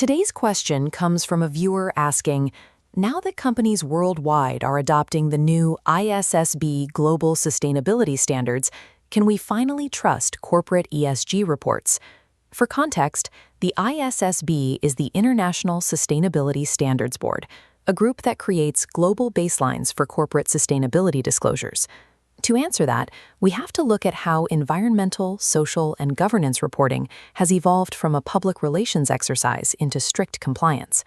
Today's question comes from a viewer asking, now that companies worldwide are adopting the new ISSB Global Sustainability Standards, can we finally trust corporate ESG reports? For context, the ISSB is the International Sustainability Standards Board, a group that creates global baselines for corporate sustainability disclosures. To answer that, we have to look at how environmental, social, and governance reporting has evolved from a public relations exercise into strict compliance.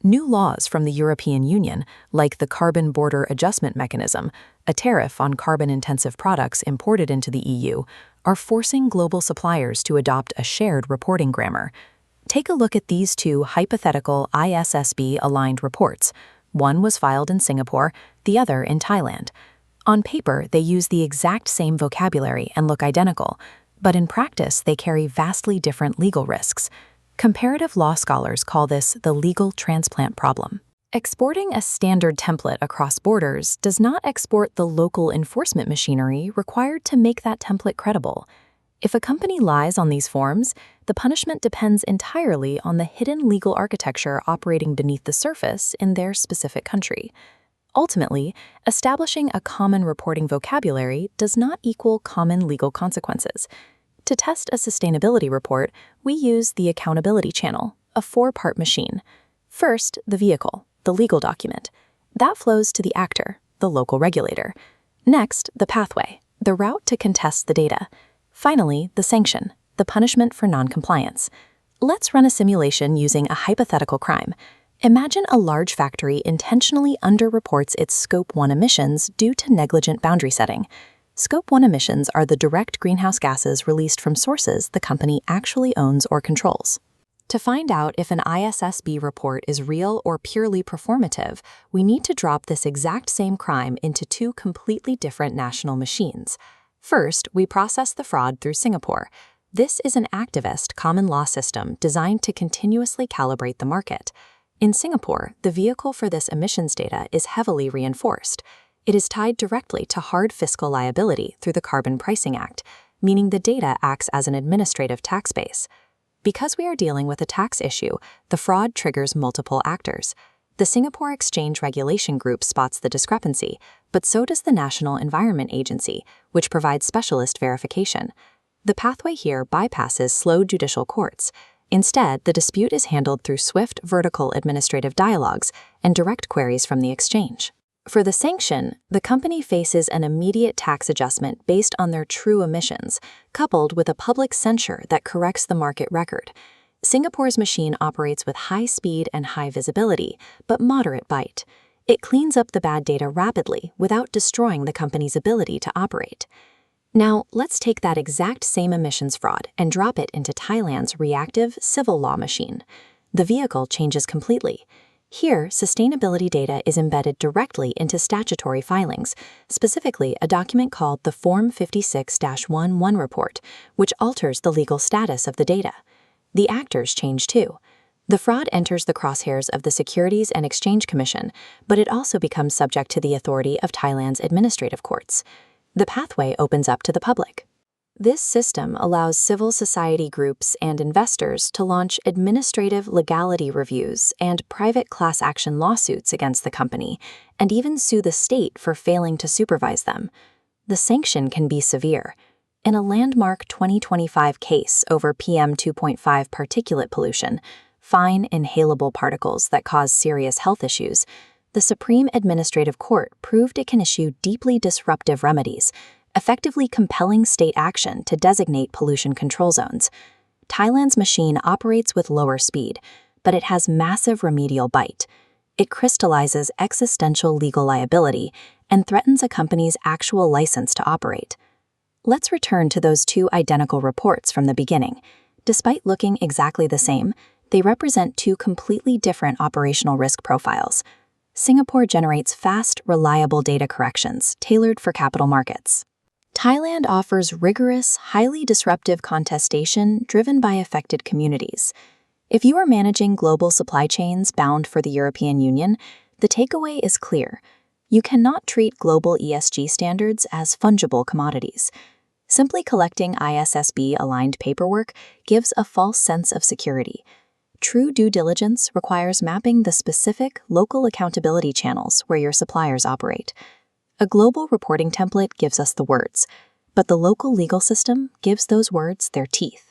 New laws from the European Union, like the Carbon Border Adjustment Mechanism, a tariff on carbon-intensive products imported into the EU, are forcing global suppliers to adopt a shared reporting grammar. Take a look at these two hypothetical ISSB-aligned reports. One was filed in Singapore, the other in Thailand. On paper, they use the exact same vocabulary and look identical, but in practice, they carry vastly different legal risks. Comparative law scholars call this the legal transplant problem. Exporting a standard template across borders does not export the local enforcement machinery required to make that template credible. If a company lies on these forms, the punishment depends entirely on the hidden legal architecture operating beneath the surface in their specific country. Ultimately, establishing a common reporting vocabulary does not equal common legal consequences. To test a sustainability report, we use the accountability channel, a four-part machine. First, the vehicle, the legal document. That flows to the actor, the local regulator. Next, the pathway, the route to contest the data. Finally, the sanction, the punishment for noncompliance. Let's run a simulation using a hypothetical crime. Imagine a large factory intentionally underreports its Scope 1 emissions due to negligent boundary setting. Scope 1 emissions are the direct greenhouse gases released from sources the company actually owns or controls. To find out if an ISSB report is real or purely performative, we need to drop this exact same crime into two completely different national machines. First, we process the fraud through Singapore. This is an activist common law system designed to continuously calibrate the market. In Singapore, the vehicle for this emissions data is heavily reinforced. It is tied directly to hard fiscal liability through the Carbon Pricing Act, meaning the data acts as an administrative tax base. Because we are dealing with a tax issue, the fraud triggers multiple actors. The Singapore Exchange Regulation Group spots the discrepancy, but so does the National Environment Agency, which provides specialist verification. The pathway here bypasses slow judicial courts. Instead, the dispute is handled through swift vertical administrative dialogues and direct queries from the exchange. For the sanction, the company faces an immediate tax adjustment based on their true emissions, coupled with a public censure that corrects the market record. Singapore's machine operates with high speed and high visibility, but moderate bite. It cleans up the bad data rapidly without destroying the company's ability to operate. Now, let's take that exact same emissions fraud and drop it into Thailand's reactive civil law machine. The vehicle changes completely. Here, sustainability data is embedded directly into statutory filings, specifically a document called the Form 56-11 report, which alters the legal status of the data. The actors change too. The fraud enters the crosshairs of the Securities and Exchange Commission, but it also becomes subject to the authority of Thailand's administrative courts. The pathway opens up to the public. This system allows civil society groups and investors to launch administrative legality reviews and private class action lawsuits against the company, and even sue the state for failing to supervise them. The sanction can be severe. In a landmark 2025 case over PM 2.5 particulate pollution, fine inhalable particles that cause serious health issues, the Supreme Administrative Court proved it can issue deeply disruptive remedies, effectively compelling state action to designate pollution control zones. Thailand's machine operates with lower speed, but it has massive remedial bite. It crystallizes existential legal liability and threatens a company's actual license to operate. Let's return to those two identical reports from the beginning. Despite looking exactly the same, they represent two completely different operational risk profiles. Singapore generates fast, reliable data corrections tailored for capital markets. Thailand offers rigorous, highly disruptive contestation driven by affected communities. If you are managing global supply chains bound for the European Union, the takeaway is clear. You cannot treat global ESG standards as fungible commodities. Simply collecting ISSB-aligned paperwork gives a false sense of security. True due diligence requires mapping the specific local accountability channels where your suppliers operate. A global reporting template gives us the words, but the local legal system gives those words their teeth.